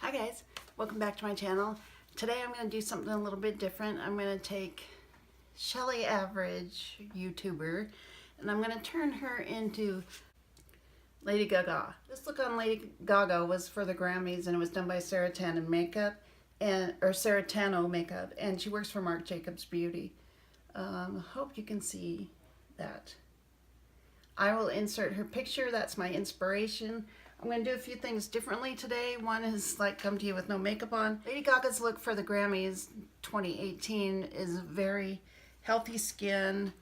Hi guys, welcome back to my channel. Today I'm going to do something a little bit different. I'm going to take Shelly Average YouTuber and I'm going to turn her into Lady Gaga. This look on Lady Gaga was for the Grammys and it was done by Sarah Tano Makeup and she works for Marc Jacobs Beauty. Hope you can see that. I will insert her picture. That's my inspiration. I'm going to do a few things differently today. One is like come to you with no makeup on. Lady Gaga's look for the Grammys 2018 is very healthy skin.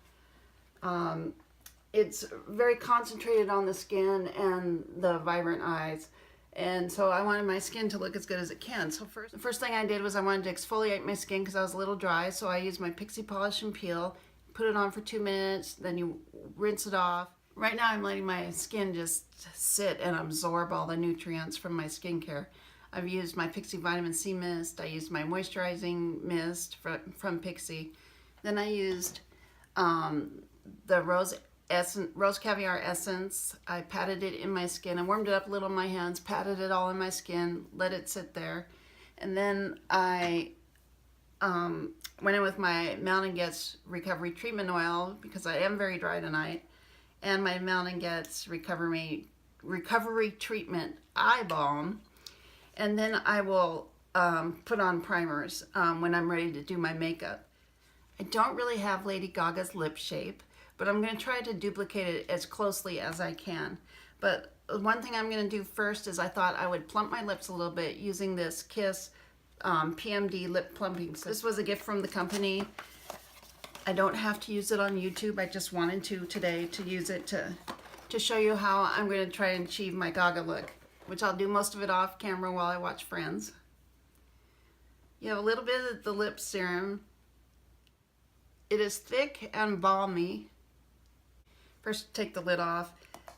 It's very concentrated on the skin and the vibrant eyes. And so I wanted my skin to look as good as it can. So the first thing I did was I wanted to exfoliate my skin because I was a little dry. So I used my Pixie Polish and Peel, put it on for 2 minutes, then you rinse it off. Right now I'm letting my skin just sit and absorb all the nutrients from my skincare. I've used my Pixie Vitamin C Mist. I used my moisturizing mist from Pixie. Then I used the Rose Caviar Essence. I patted it in my skin. I warmed it up a little in my hands, patted it all in my skin, let it sit there. And then I went in with my Malin Goetz Recovery Treatment Oil because I am very dry tonight. And my Malin Goetz Recovery Treatment Eye Balm. And then I will put on primers when I'm ready to do my makeup. I don't really have Lady Gaga's lip shape, but I'm going to try to duplicate it as closely as I can. But one thing I'm going to do first is I thought I would plump my lips a little bit using this Kiss PMD lip plumping. So this was a gift from the company. I don't have to use it on YouTube. I just wanted to today to use it to show you how I'm going to try and achieve my Gaga look, which I'll do most of it off camera while I watch Friends. You have a little bit of the lip serum. It is thick and balmy. First take the lid off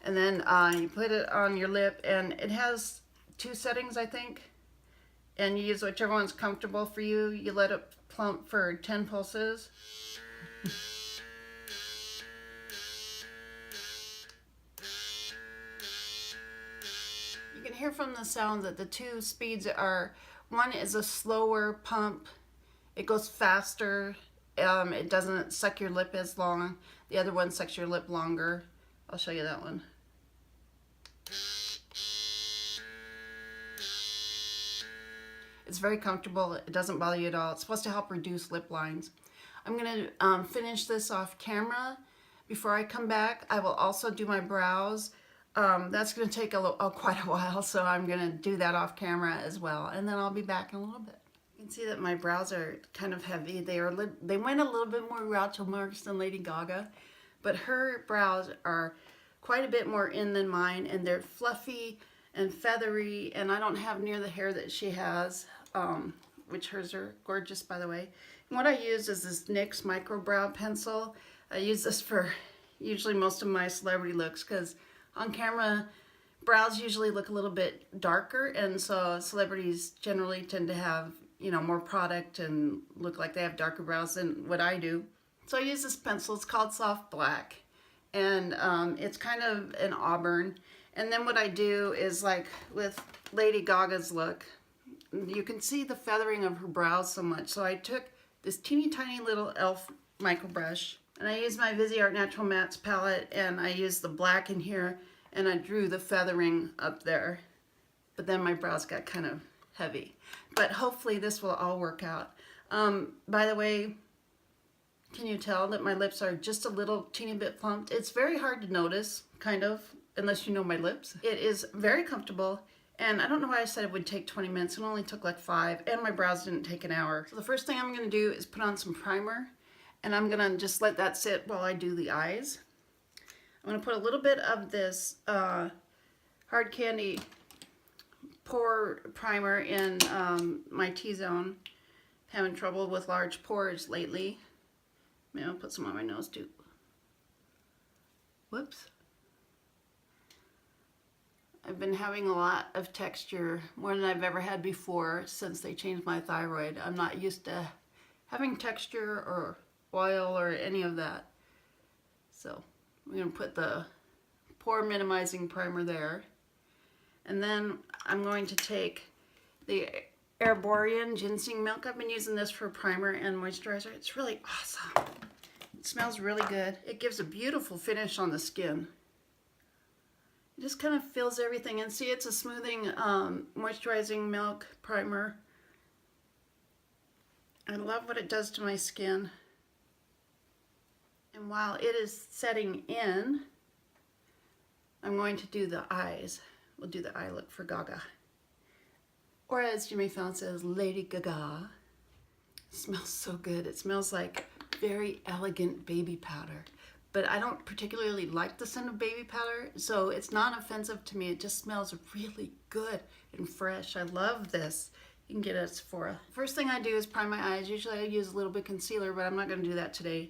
and then you put it on your lip, and it has 2 settings I think, and you use whichever one's comfortable for you. You let it plump for 10 pulses. You can hear from the sound that the 2 speeds are, one is a slower pump, it goes faster, it doesn't suck your lip as long. The other one sucks your lip longer. I'll show you that one. It's very comfortable, it doesn't bother you at all. It's supposed to help reduce lip lines. I'm going to finish this off camera. Before I come back, I will also do my brows. That's going to take quite a while, so I'm going to do that off camera as well. And then I'll be back in a little bit. You can see that my brows are kind of heavy. They went a little bit more Groucho Marx than Lady Gaga, but her brows are quite a bit more in than mine, and they're fluffy and feathery, and I don't have near the hair that she has, which hers are gorgeous, by the way. And what I use is this NYX Micro Brow Pencil. I use this for usually most of my celebrity looks because on camera, brows usually look a little bit darker, and so celebrities generally tend to have, you know, more product and look like they have darker brows than what I do. So I use this pencil. It's called Soft Black, and it's kind of an auburn. And then what I do is, like with Lady Gaga's look, you can see the feathering of her brows so much. So I took this teeny tiny little e.l.f. micro brush, and I used my Viseart Natural Mattes palette, and I used the black in here, and I drew the feathering up there. But then my brows got kind of heavy. But hopefully this will all work out. By the way, can you tell that my lips are just a little teeny bit plumped? It's very hard to notice, kind of, unless you know my lips. It is very comfortable. And I don't know why I said it would take 20 minutes. It only took like 5, and my brows didn't take an hour. So the first thing I'm going to do is put on some primer, and I'm going to just let that sit while I do the eyes. I'm going to put a little bit of this Hard Candy pore primer in my T-zone. Having trouble with large pores lately. Maybe I'll put some on my nose too. Whoops. I've been having a lot of texture, more than I've ever had before since they changed my thyroid. I'm not used to having texture or oil or any of that. So I'm going to put the pore minimizing primer there. And then I'm going to take the Arborian ginseng milk. I've been using this for primer and moisturizer. It's really awesome. It smells really good. It gives a beautiful finish on the skin. It just kind of fills everything. And see, it's a smoothing, moisturizing milk primer. I love what it does to my skin. And while it is setting in, I'm going to do the eyes. We'll do the eye look for Gaga. Or as Jimmy Fallon says, Lady Gaga. It smells so good. It smells like very elegant baby powder. But I don't particularly like the scent of baby powder, so it's not offensive to me. It just smells really good and fresh. I love this. You can get it at Sephora. First thing I do is prime my eyes. Usually I use a little bit of concealer, but I'm not going to do that today.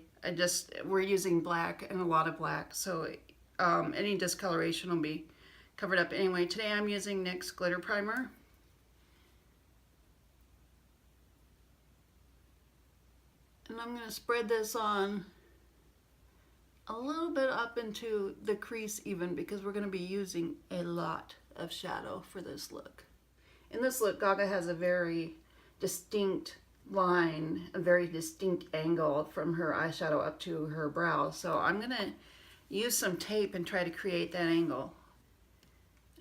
We're using black and a lot of black, so any discoloration will be covered up anyway. Today I'm using NYX Glitter Primer. And I'm going to spread this on a little bit up into the crease even, because we're going to be using a lot of shadow for this look. In this look, Gaga has a very distinct line, a very distinct angle from her eyeshadow up to her brow. So I'm going to use some tape and try to create that angle.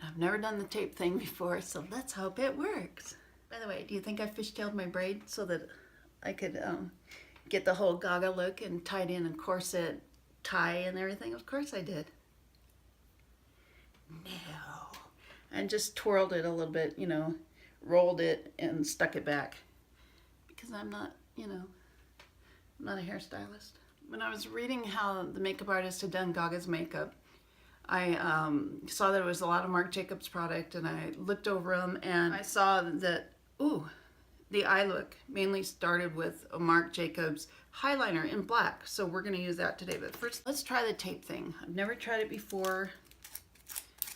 I've never done the tape thing before, so let's hope it works. By the way, do you think I fishtailed my braid so that I could get the whole Gaga look and tied in a corset tie and everything? Of course I did. No. I just twirled it a little bit, you know, rolled it and stuck it back. Because I'm not, you know, I'm not a hairstylist. When I was reading how the makeup artist had done Gaga's makeup, I saw that it was a lot of Marc Jacobs product, and I looked over them and I saw that, ooh, the eye look mainly started with a Marc Jacobs highlighter in black. So we're going to use that today. But first, let's try the tape thing. I've never tried it before.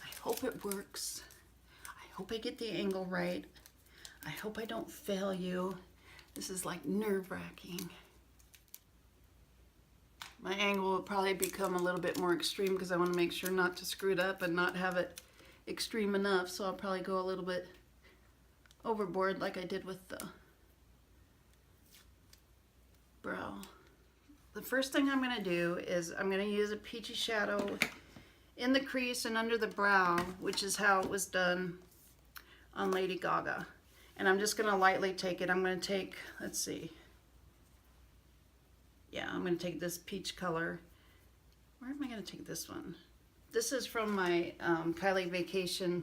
I hope it works. I hope I get the angle right. I hope I don't fail you. This is like nerve-wracking. My angle will probably become a little bit more extreme because I want to make sure not to screw it up and not have it extreme enough. So I'll probably go a little bit overboard like I did with the brow. The first thing I'm going to do is I'm going to use a peachy shadow in the crease and under the brow, which is how it was done on Lady Gaga. And I'm just going to lightly take it. I'm going to take, let's see. Yeah, I'm going to take this peach color. Where am I going to take this one? This is from my Kylie Vacation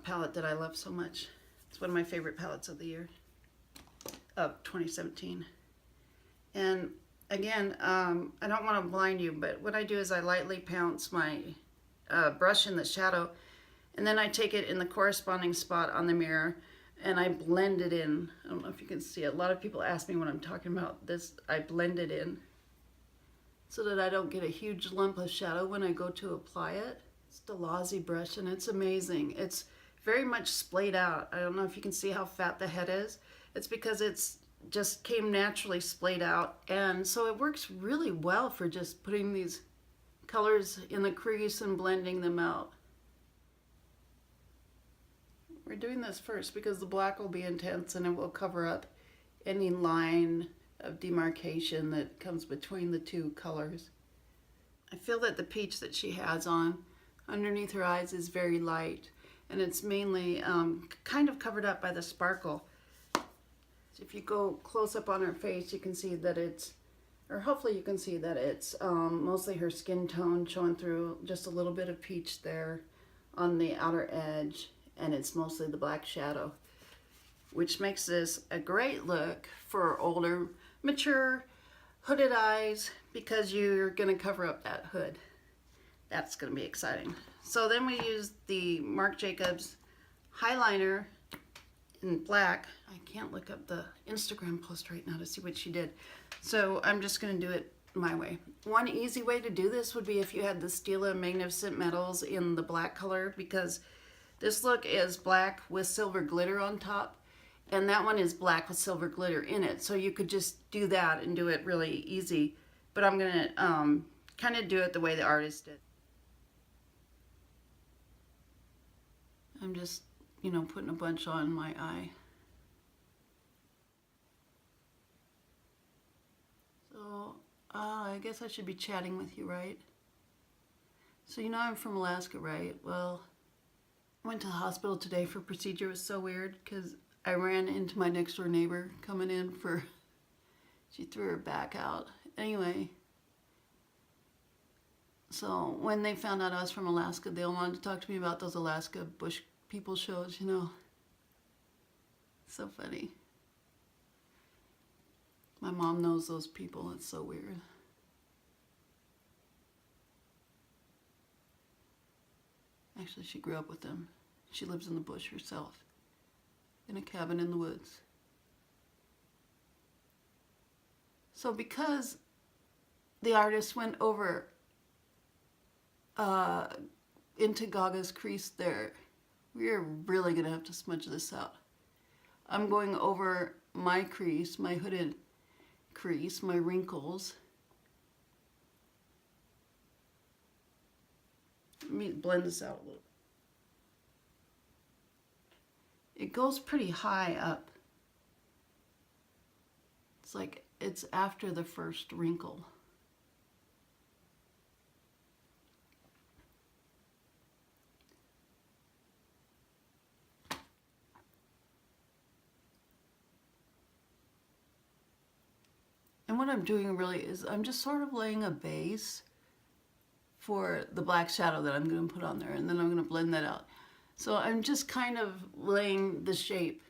palette that I love so much. It's one of my favorite palettes of the year, of 2017. And again, I don't want to blind you, but what I do is I lightly pounce my brush in the shadow, and then I take it in the corresponding spot on the mirror and I blend it in. I don't know if you can see it. A lot of people ask me when I'm talking about this. I blend it in so that I don't get a huge lump of shadow when I go to apply it. It's the Lousy brush, and it's amazing. It's very much splayed out. I don't know if you can see how fat the head is. It's because it's just came naturally splayed out, and so it works really well for just putting these colors in the crease and blending them out. We're doing this first because the black will be intense and it will cover up any line of demarcation that comes between the two colors. I feel that the peach that she has on underneath her eyes is very light, and it's mainly kind of covered up by the sparkle. So if you go close up on her face, you can see that it's, or hopefully you can see that it's mostly her skin tone showing through, just a little bit of peach there on the outer edge, and it's mostly the black shadow, which makes this a great look for older, mature, hooded eyes, because you're going to cover up that hood. That's going to be exciting. So then we use the Marc Jacobs highliner in black. I can't look up the Instagram post right now to see what she did. So I'm just going to do it my way. One easy way to do this would be if you had the Stila Magnificent Metals in the black color, because this look is black with silver glitter on top, and that one is black with silver glitter in it. So you could just do that and do it really easy. But I'm going to kind of do it the way the artist did. I'm just you know, putting a bunch on my eye. So, I guess I should be chatting with you, right? So you know I'm from Alaska, right? Well, I went to the hospital today for a procedure. It was so weird because I ran into my next door neighbor coming in for, she threw her back out. Anyway, so when they found out I was from Alaska, they all wanted to talk to me about those Alaska Bush people shows, you know. So funny. My mom knows those people. It's so weird. Actually, she grew up with them. She lives in the bush herself, in a cabin in the woods. So because the artist went over into Gaga's crease there, we're really going to have to smudge this out. I'm going over my crease, my hooded crease, my wrinkles. Let me blend this out a little. It goes pretty high up. It's like it's after the first wrinkle. And what I'm doing really is I'm just sort of laying a base for the black shadow that I'm going to put on there, and then I'm going to blend that out. So I'm just kind of laying the shape.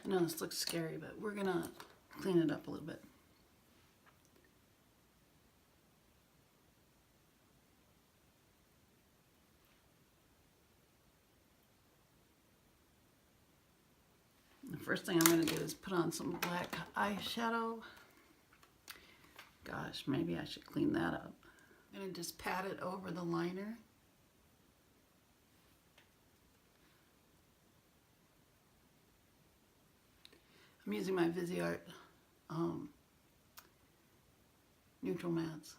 I know this looks scary, but we're going to clean it up a little bit. The first thing I'm going to do is put on some black eyeshadow. Gosh, maybe I should clean that up. I'm going to just pat it over the liner. I'm using my Viseart neutral mats.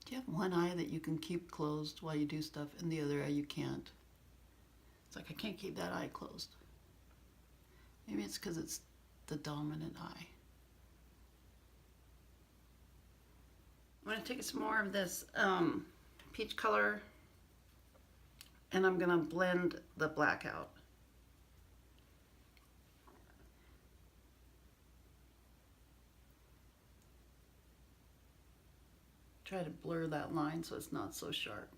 Do you have one eye that you can keep closed while you do stuff and the other eye you can't? It's like I can't keep that eye closed. Maybe it's because it's the dominant eye. I'm going to take some more of this peach color and I'm going to blend the black out. Try to blur that line so it's not so sharp.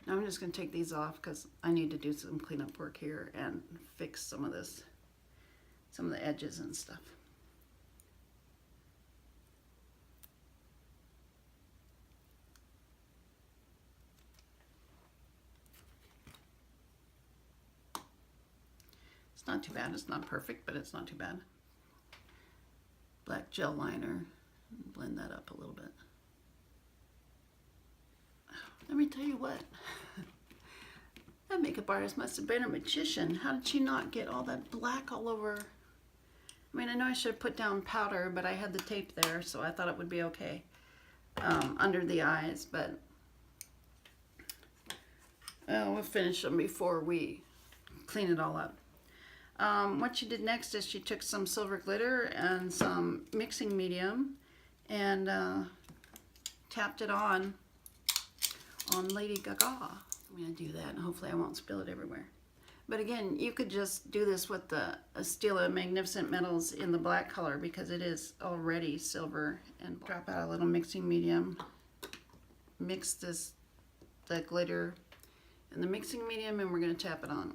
Now I'm just going to take these off because I need to do some cleanup work here and fix some of this, some of the edges and stuff. not too bad. It's not perfect, but it's not too bad. Black gel liner. Blend that up a little bit. Let me tell you what. That makeup artist must have been a magician. How did she not get all that black all over? I mean, I know I should have put down powder, but I had the tape there, so I thought it would be okay under the eyes, but we'll finish them before we clean it all up. What she did next is she took some silver glitter and some mixing medium and tapped it on Lady Gaga. I'm going to do that and hopefully I won't spill it everywhere. But again, you could just do this with the Stila Magnificent Metals in the black color because it is already silver. And drop out a little mixing medium. Mix the glitter in the mixing medium and we're going to tap it on.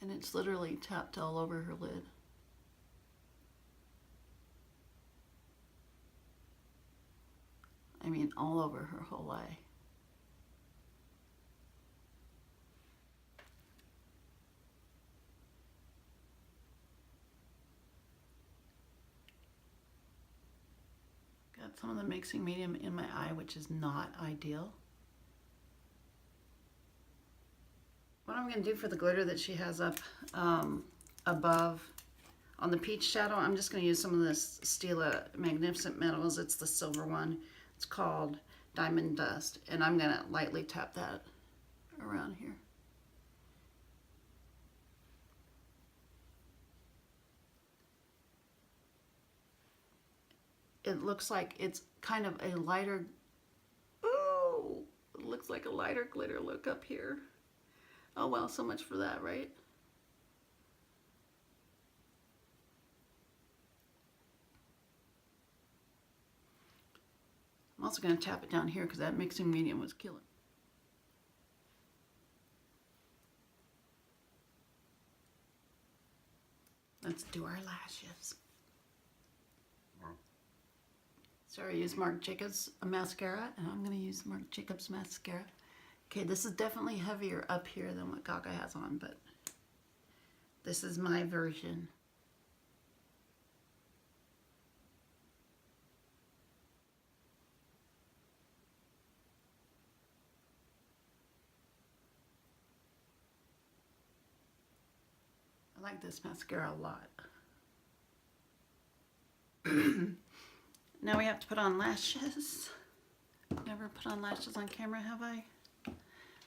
And it's literally tapped all over her lid. I mean, all over her whole eye. Got some of the mixing medium in my eye, which is not ideal. What I'm going to do for the glitter that she has up above on the peach shadow, I'm just going to use some of this Stila Magnificent Metals. It's the silver one. It's called Diamond Dust. And I'm going to lightly tap that around here. It looks like it's kind of a lighter, ooh, it looks like a lighter glitter look up here. Oh well, so much for that, right? I'm also going to tap it down here because that mixing medium was killing. Let's do our lashes. So I use Marc Jacobs mascara, and I'm going to use Marc Jacobs mascara. Okay, this is definitely heavier up here than what Gaga has on, but this is my version. I like this mascara a lot. Now we have to put on lashes. Never put on lashes on camera, have I?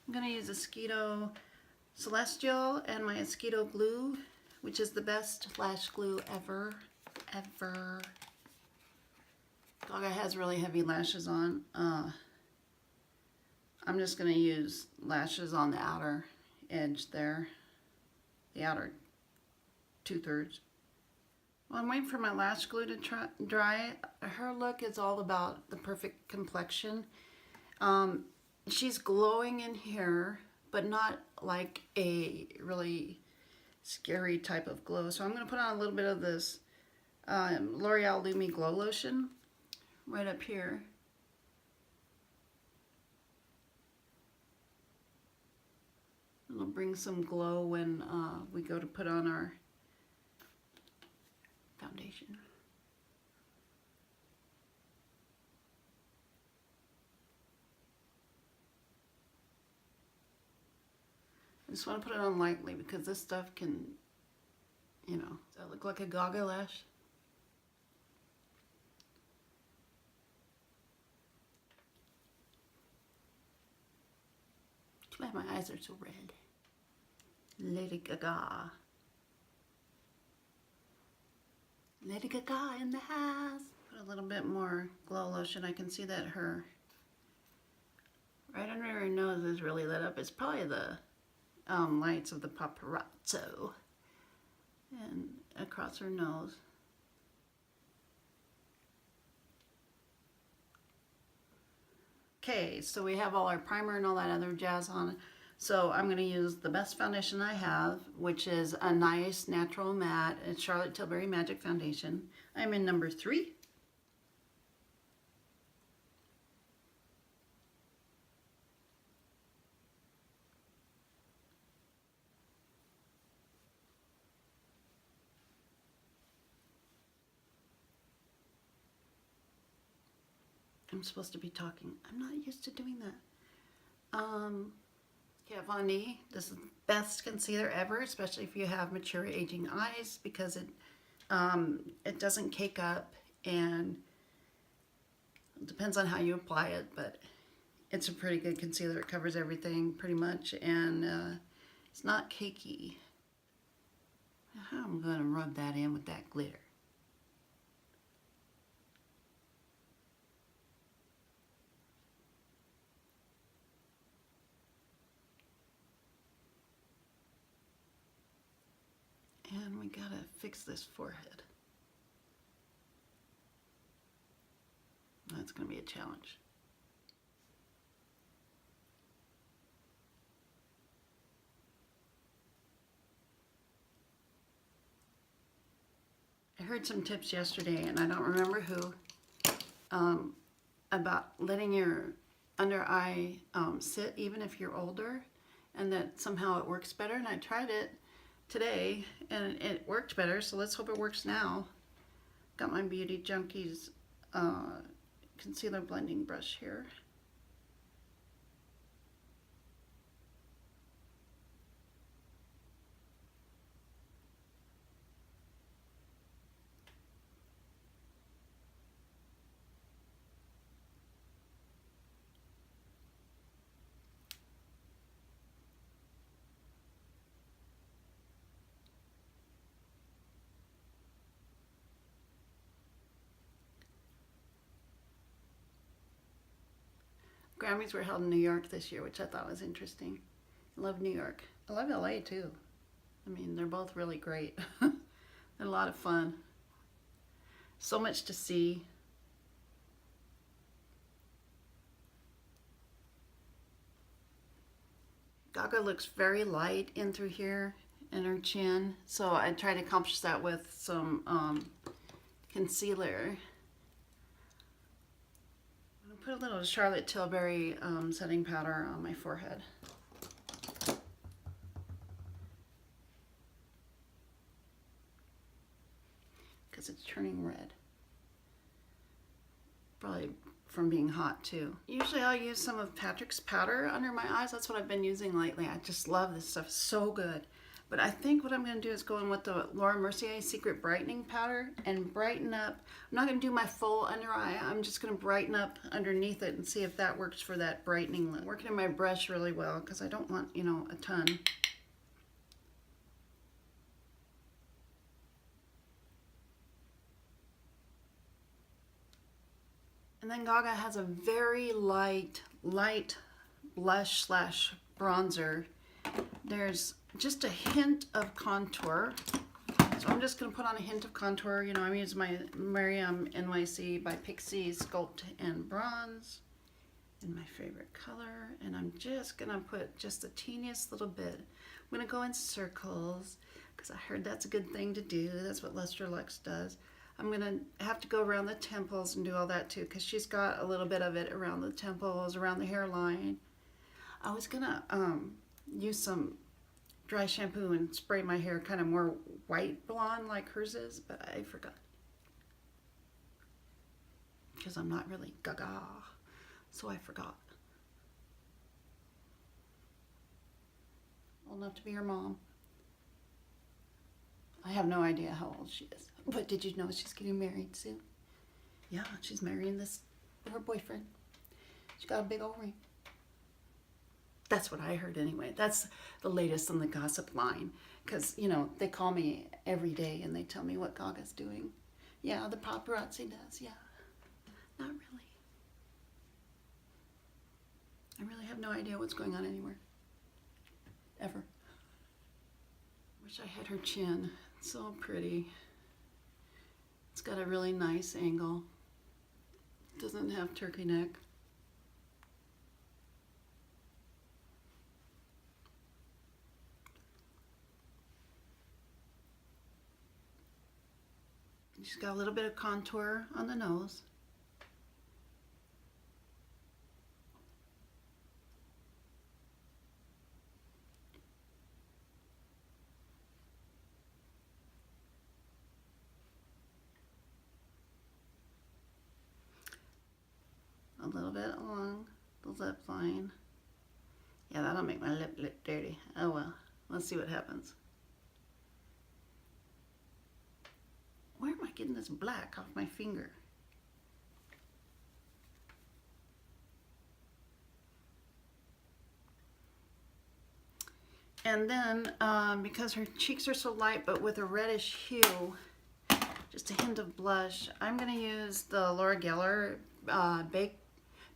I'm going to use Esquito Celestial and my Esquito glue, which is the best lash glue ever. Gaga has really heavy lashes on. I'm just going to use lashes on the outer edge there. The outer 2/3. Well, I'm waiting for my lash glue to dry. Her look is all about the perfect complexion. She's glowing in here, but not like a really scary type of glow. So I'm going to put on a little bit of this L'Oreal Lumi Glow Lotion right up here. It'll bring some glow when we go to put on our foundation. I just want to put it on lightly because this stuff can, you know, does that look like a Gaga lash? Too bad my eyes are so red. Lady Gaga. Lady Gaga in the house. Put a little bit more glow lotion. I can see that her right under her nose is really lit up. It's probably the lights of the paparazzo. And across her nose. Okay, so we have all our primer and all that other jazz on. So I'm going to use the best foundation I have, which is a nice natural matte. It's Charlotte Tilbury Magic Foundation. I'm in number 3. I'm supposed to be talking. I'm not used to doing that. Kat Von D, this is the best concealer ever, especially if you have mature aging eyes, because it doesn't cake up, and it depends on how you apply it, but it's a pretty good concealer. It covers everything pretty much, and it's not cakey. How am I going to rub that in with that glitter? And we gotta fix this forehead. That's gonna be a challenge. I heard some tips yesterday, and I don't remember who, about letting your under eye sit even if you're older, and that somehow it works better. And I tried it today and it worked better, so let's hope it works now. Got my Beauty Junkies concealer blending brush here. Grammys were held in New York this year, which I thought was interesting. I love New York. I love LA too. I mean, they're both really great. They're a lot of fun. So much to see. Gaga looks very light in through here in her chin, so I tried to accomplish that with some concealer. Put a little Charlotte Tilbury setting powder on my forehead. Because it's turning red. Probably from being hot too. Usually I'll use some of Patrick's powder under my eyes. That's what I've been using lately. I just love this stuff. It's so good. But I think what I'm going to do is go in with the Laura Mercier Secret Brightening Powder and brighten up. I'm not going to do my full under eye. I'm just going to brighten up underneath it and see if that works for that brightening look. Working in my brush really well because I don't want, you know, a ton. And then Gaga has a very light blush slash bronzer. There's just a hint of contour. So I'm just going to put on a hint of contour. You know, I'm using my Miriam NYC by Pixie Sculpt and Bronze in my favorite color. And I'm just going to put just the teeniest little bit. I'm going to go in circles because I heard that's a good thing to do. That's what Luster Lux does. I'm going to have to go around the temples and do all that too because she's got a little bit of it around the temples, around the hairline. I was going to use some dry shampoo and spray my hair kind of more white blonde like hers is, but I forgot. Because I'm not really Gaga, so I forgot. Old enough to be her mom. I have no idea how old she is. But did you know she's getting married soon? Yeah, she's marrying her boyfriend. She got a big old ring. That's what I heard anyway. That's the latest on the gossip line. Because, you know, they call me every day and they tell me what Gaga's doing. Yeah, the paparazzi does, yeah. Not really. I really have no idea what's going on anywhere. Ever. Wish I had her chin. It's so pretty. It's got a really nice angle. Doesn't have turkey neck. She's got a little bit of contour on the nose. A little bit along the lip line. Yeah, that'll make my lip look dirty. Oh well, let's see what happens. Where am I getting this black off my finger? And then, because her cheeks are so light but with a reddish hue, just a hint of blush, I'm going to use the Laura Geller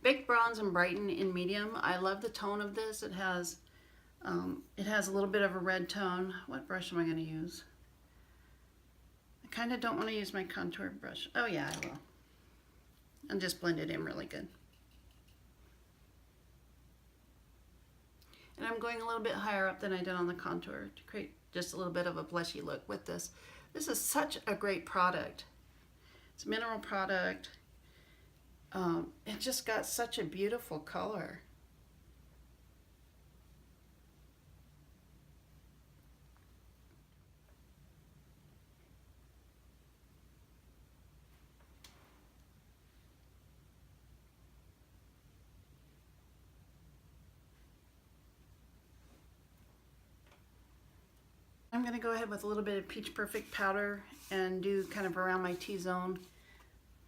Baked Bronze and Brighten in medium. I love the tone of this. It has a little bit of a red tone. What brush am I going to use? I kind of don't want to use my contour brush. Oh yeah, I will. And just blend it in really good. And I'm going a little bit higher up than I did on the contour to create just a little bit of a blushy look with this. This is such a great product. It's a mineral product. It just got such a beautiful color. I'm going to go ahead with a little bit of Peach Perfect powder and do kind of around my T-zone.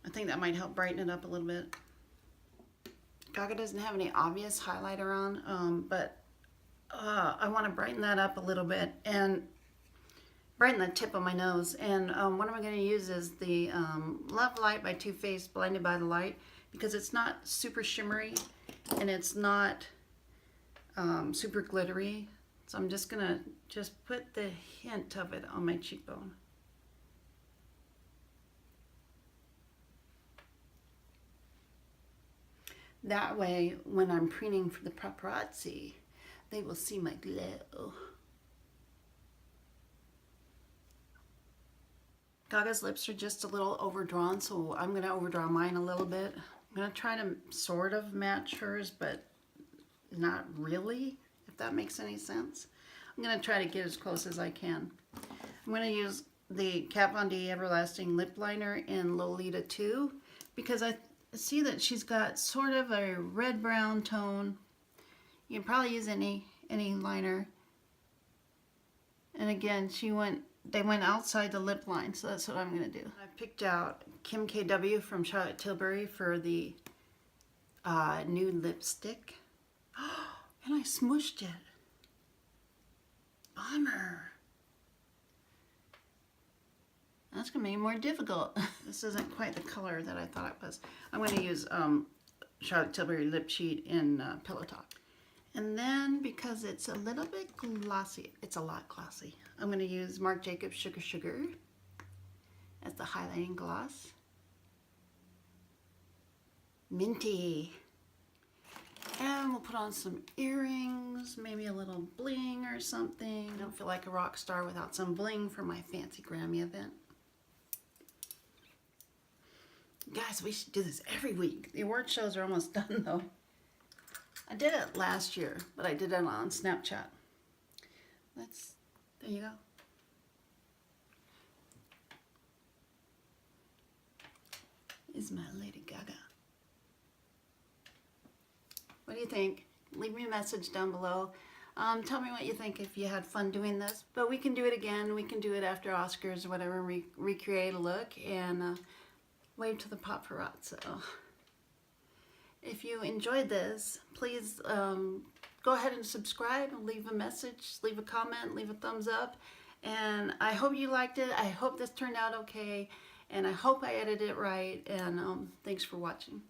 I think that might help brighten it up a little bit. Gaga doesn't have any obvious highlighter on, but I want to brighten that up a little bit and brighten the tip of my nose. And what I'm going to use is the Love Light by Too Faced Blinded by the Light, because it's not super shimmery and it's not super glittery. So I'm just going to put the hint of it on my cheekbone. That way, when I'm preening for the paparazzi, they will see my glow. Gaga's lips are just a little overdrawn, so I'm going to overdraw mine a little bit. I'm going to try to sort of match hers, but not really, if that makes any sense. I'm going to try to get as close as I can. I'm going to use the Kat Von D Everlasting Lip Liner in Lolita 2, because I see that she's got sort of a red-brown tone. You can probably use any liner. And again, they went outside the lip line, so that's what I'm going to do. I picked out Kim KW from Charlotte Tilbury for the nude lipstick. And I smooshed it. Bummer. That's going to be more difficult. This isn't quite the color that I thought it was. I'm going to use Charlotte Tilbury Lip Sheet in Pillow Talk. And then, because it's a little bit glossy, it's a lot glossy, I'm going to use Marc Jacobs Sugar Sugar as the highlighting gloss. Minty. And we'll put on some earrings, maybe a little bling or something. I don't feel like a rock star without some bling for my fancy Grammy event. Guys, we should do this every week. The award shows are almost done though. I did it last year, but I did it on Snapchat. There you go. Is my Lady Gaga. What do you think? Leave me a message down below. Tell me what you think if you had fun doing this. But we can do it again. We can do it after Oscars or whatever. Recreate a look and wave to the paparazzi. If you enjoyed this, please go ahead and subscribe, leave a message, leave a comment, leave a thumbs up. And I hope you liked it. I hope this turned out okay. And I hope I edited it right. And thanks for watching.